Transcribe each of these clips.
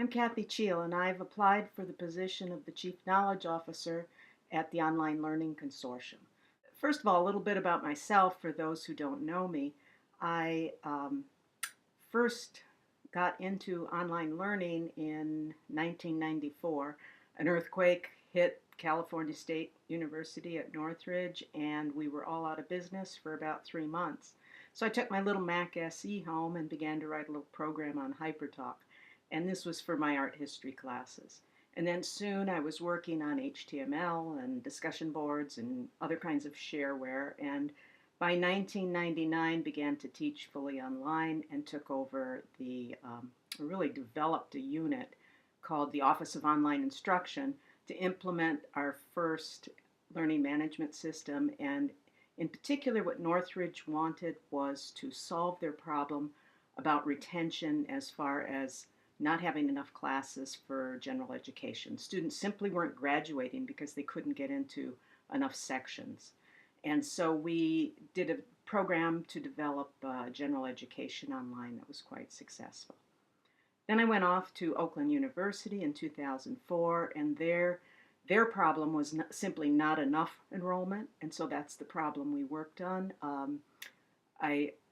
I'm Kathy Cheel, and I've applied for the position of the Chief Knowledge Officer at the Online Learning Consortium. First of all, a little bit about myself for those who don't know me. I first got into online learning in 1994. An earthquake hit California State University at Northridge, and we were all out of business for about 3 months. So I took my little Mac SE home and began to write a little program on HyperTalk. And this was for my art history classes. And then soon I was working on HTML and discussion boards and other kinds of shareware. And by 1999 began to teach fully online and took over really developed a unit called the Office of Online Instruction to implement our first learning management system. And in particular, what Northridge wanted was to solve their problem about retention as far as not having enough classes for general education. Students simply weren't graduating because they couldn't get into enough sections. And so we did a program to develop general education online that was quite successful. Then I went off to Oakland University in 2004, and their problem was simply not enough enrollment, and so that's the problem we worked on.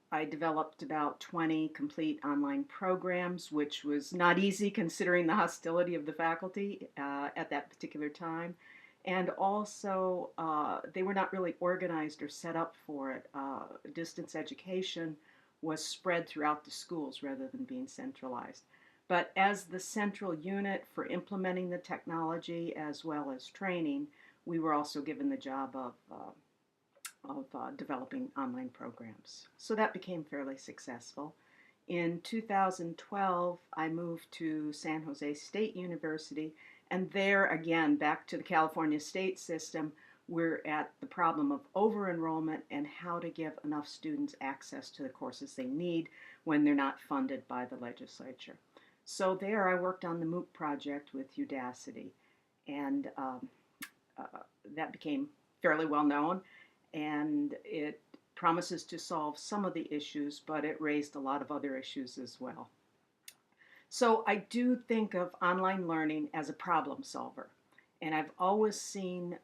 I developed about 20 complete online programs, which was not easy considering the hostility of the faculty at that particular time. And also, they were not really organized or set up for it. Distance education was spread throughout the schools rather than being centralized. But as the central unit for implementing the technology as well as training, we were also given the job of developing online programs. So that became fairly successful. In 2012, I moved to San Jose State University, and there again, back to the California state system, we're at the problem of over-enrollment and how to give enough students access to the courses they need when they're not funded by the legislature. So there I worked on the MOOC project with Udacity, and that became fairly well known, and it promises to solve some of the issues, but it raised a lot of other issues as well. So I do think of online learning as a problem solver, and I've always seen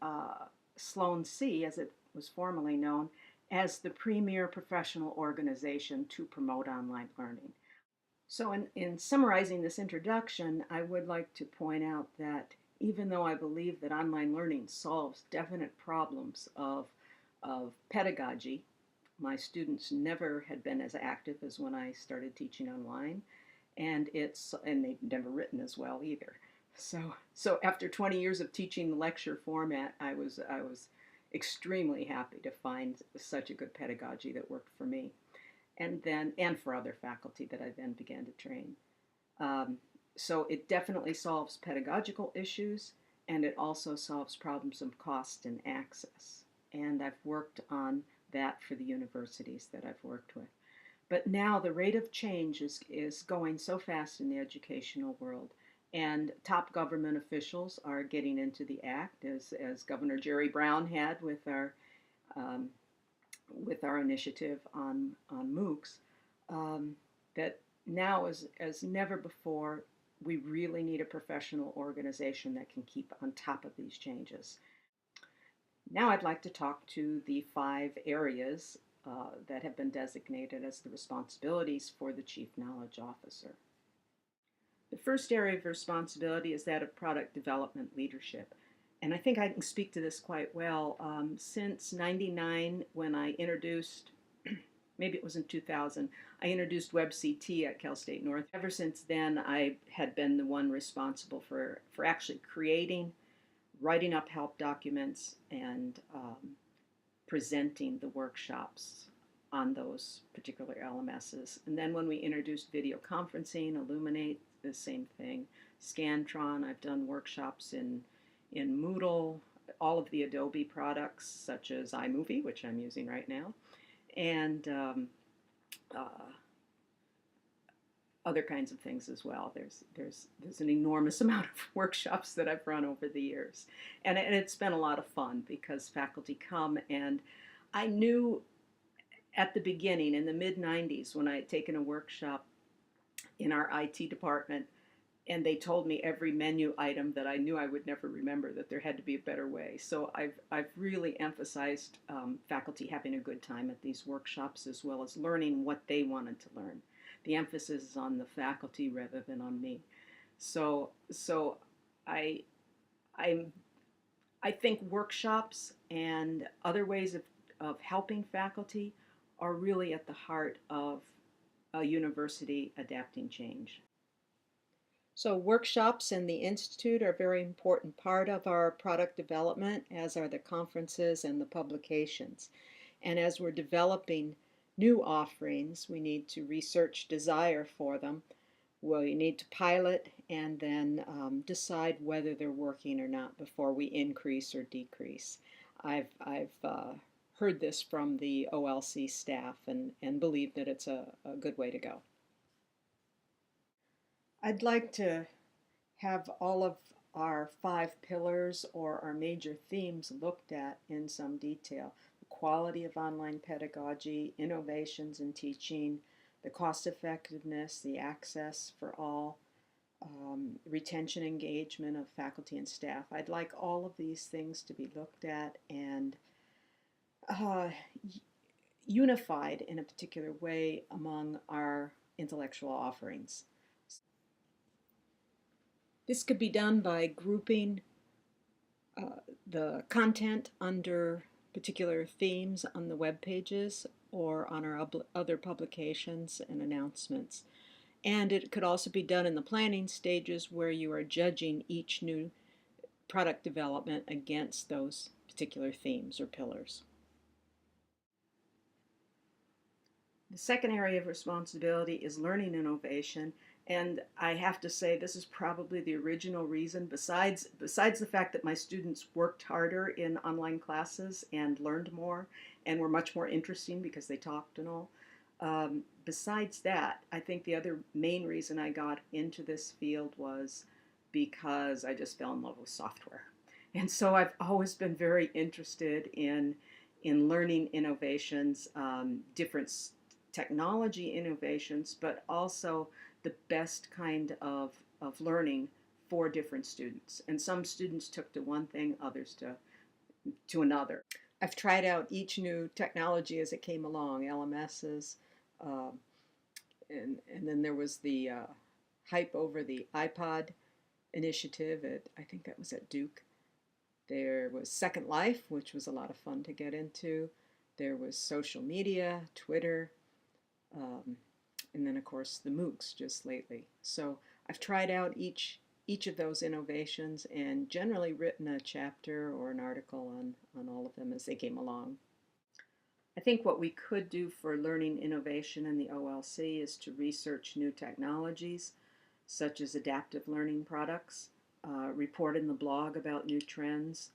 Sloan C, as it was formerly known, as the premier professional organization to promote online learning. So in summarizing this introduction, I would like to point out that even though I believe that online learning solves definite problems of pedagogy, my students never had been as active as when I started teaching online, and they've never written as well either. So after 20 years of teaching the lecture format, I was extremely happy to find such a good pedagogy that worked for me, and for other faculty that I then began to train. So it definitely solves pedagogical issues, and it also solves problems of cost and access. And I've worked on that for the universities that I've worked with. But now the rate of change is going so fast in the educational world, and top government officials are getting into the act, as Governor Jerry Brown had with our initiative on MOOCs, that now as never before, we really need a professional organization that can keep on top of these changes. Now I'd like to talk to the 5 areas that have been designated as the responsibilities for the Chief Knowledge Officer. The first area of responsibility is that of product development leadership. And I think I can speak to this quite well. Since '99, when I introduced, maybe it was in 2000, I introduced WebCT at Cal State North. Ever since then, I had been the one responsible for actually creating, writing up help documents, and presenting the workshops on those particular LMSs. And then when we introduced video conferencing, Illuminate, the same thing. Scantron, I've done workshops in Moodle, all of the Adobe products such as iMovie, which I'm using right now, and other kinds of things as well. There's an enormous amount of workshops that I've run over the years, and it's been a lot of fun because faculty come, and I knew at the beginning in the mid-90s when I had taken a workshop in our IT department and they told me every menu item that I knew I would never remember, that there had to be a better way. So I've really emphasized faculty having a good time at these workshops, as well as learning what they wanted to learn. The emphasis is on the faculty rather than on me. So I I I think workshops and other ways of helping faculty are really at the heart of a university adapting change. So workshops and the Institute are a very important part of our product development, as are the conferences and the publications. And as we're developing new offerings, we need to research desire for them. We need to pilot and then decide whether they're working or not before we increase or decrease. I've heard this from the OLC staff and believe that it's a good way to go. I'd like to have all of our 5 pillars or our major themes looked at in some detail. The quality of online pedagogy, innovations in teaching, the cost effectiveness, the access for all, retention engagement of faculty and staff. I'd like all of these things to be looked at and uh, unified in a particular way among our intellectual offerings. This could be done by grouping the content under particular themes on the web pages or on our other publications and announcements. And it could also be done in the planning stages where you are judging each new product development against those particular themes or pillars. The second area of responsibility is learning innovation. And I have to say, this is probably the original reason, besides the fact that my students worked harder in online classes and learned more and were much more interesting because they talked and all. Besides that, I think the other main reason I got into this field was because I just fell in love with software. And so I've always been very interested in learning innovations, different technology innovations, but also the best kind of learning for different students. And some students took to one thing, others to another. I've tried out each new technology as it came along, LMSs, and then there was the hype over the iPod initiative I think that was at Duke. There was Second Life, which was a lot of fun to get into. There was social media, Twitter, and then of course the MOOCs just lately. So I've tried out each of those innovations and generally written a chapter or an article on all of them as they came along. I think what we could do for learning innovation in the OLC is to research new technologies such as adaptive learning products, report in the blog about new trends,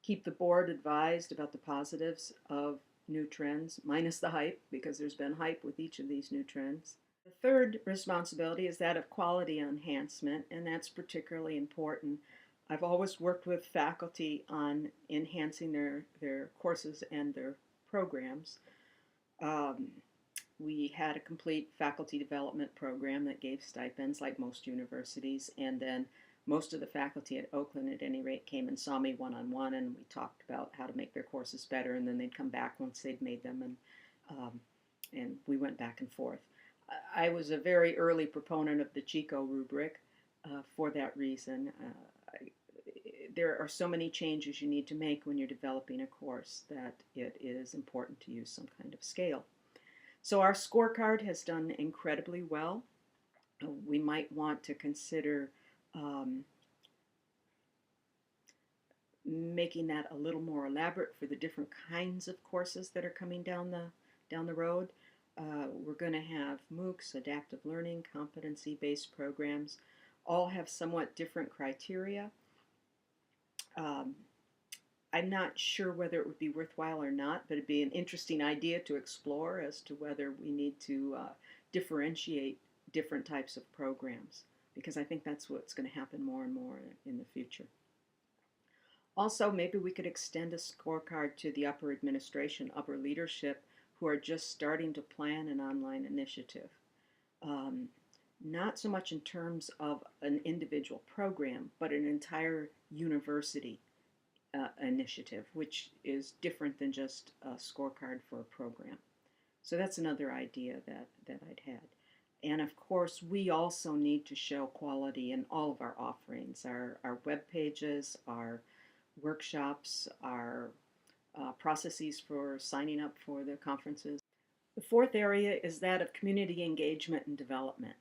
keep the board advised about the positives of new trends, minus the hype, because there's been hype with each of these new trends. The third responsibility is that of quality enhancement, and that's particularly important. I've always worked with faculty on enhancing their courses and their programs. We had a complete faculty development program that gave stipends like most universities, and then most of the faculty at Oakland, at any rate, came and saw me one-on-one, and we talked about how to make their courses better, and then they'd come back once they'd made them, and we went back and forth. I was a very early proponent of the Chico rubric for that reason. There are so many changes you need to make when you're developing a course that it is important to use some kind of scale. So our scorecard has done incredibly well. We might want to consider making that a little more elaborate for the different kinds of courses that are coming down the road. We're going to have MOOCs, adaptive learning, competency-based programs, all have somewhat different criteria. I'm not sure whether it would be worthwhile or not, but it'd be an interesting idea to explore as to whether we need to differentiate different types of programs, because I think that's what's going to happen more and more in the future. Also, maybe we could extend a scorecard to the upper administration, upper leadership, who are just starting to plan an online initiative. not so much in terms of an individual program, but an entire university initiative, which is different than just a scorecard for a program. So that's another idea that I'd had. And of course, we also need to show quality in all of our offerings, our web pages, our workshops, our processes for signing up for the conferences. The fourth area is that of community engagement and development.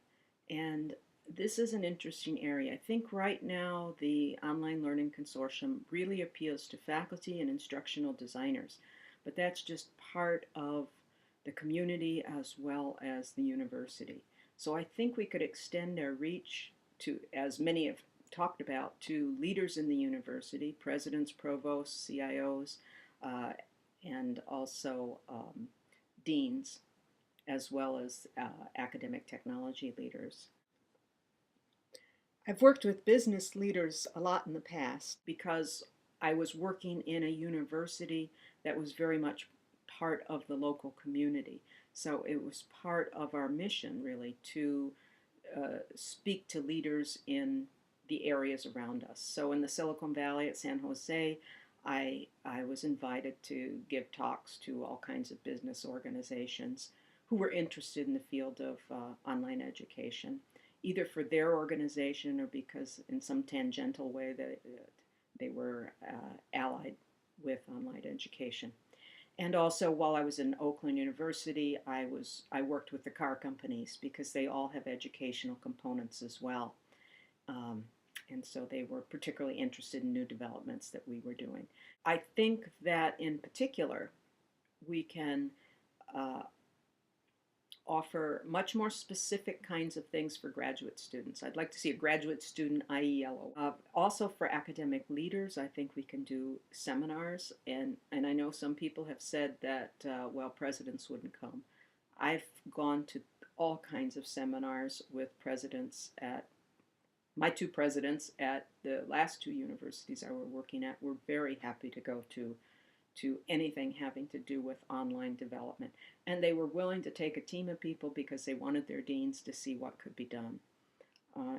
And this is an interesting area. I think right now the Online Learning Consortium really appeals to faculty and instructional designers, but that's just part of the community as well as the university. So I think we could extend our reach to, as many have talked about, to leaders in the university, presidents, provosts, CIOs, and also deans, as well as academic technology leaders. I've worked with business leaders a lot in the past because I was working in a university that was very much part of the local community. So it was part of our mission, really, to speak to leaders in the areas around us. So in the Silicon Valley at San Jose, I was invited to give talks to all kinds of business organizations who were interested in the field of online education, either for their organization or because in some tangential way they were allied with online education. And also, while I was in Oakland University, I worked with the car companies because they all have educational components as well. And so they were particularly interested in new developments that we were doing. I think that in particular, we can offer much more specific kinds of things for graduate students. I'd like to see a graduate student IELO. Also for academic leaders, I think we can do seminars, and I know some people have said that, well, presidents wouldn't come. I've gone to all kinds of seminars with presidents at, my two presidents at the last two universities I were working at were very happy to go to anything having to do with online development. And they were willing to take a team of people because they wanted their deans to see what could be done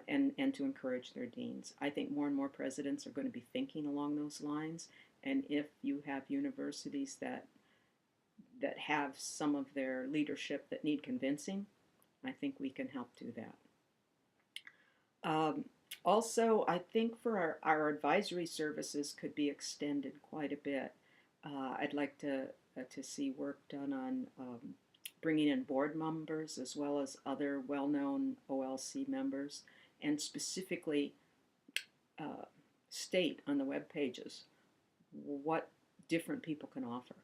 and to encourage their deans. I think more and more presidents are going to be thinking along those lines. And if you have universities that have some of their leadership that need convincing, I think we can help do that. Also, I think for our advisory services could be extended quite a bit. I'd like to see work done on bringing in board members as well as other well-known OLC members, and specifically state on the web pages what different people can offer.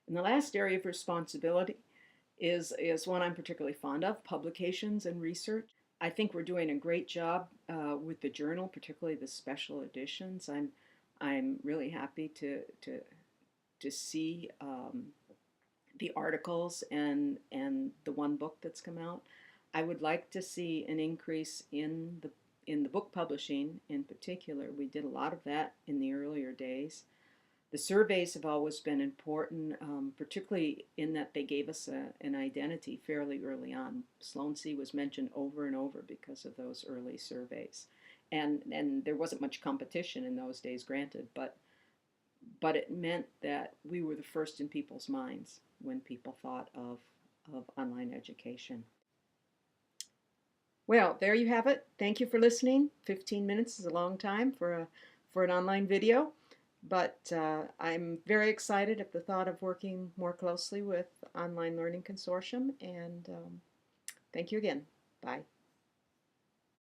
And the last area of responsibility is one I'm particularly fond of: publications and research. I think we're doing a great job with the journal, particularly the special editions. I'm really happy to see the articles and the one book that's come out. I would like to see an increase in the book publishing in particular. We did a lot of that in the earlier days. The surveys have always been important, particularly in that they gave us an identity fairly early on. Sloan C was mentioned over and over because of those early surveys. And there wasn't much competition in those days, granted, but it meant that we were the first in people's minds when people thought of online education. Well, there you have it. Thank you for listening. 15 minutes is a long time for an online video. But I'm very excited at the thought of working more closely with Online Learning Consortium, and thank you again. Bye.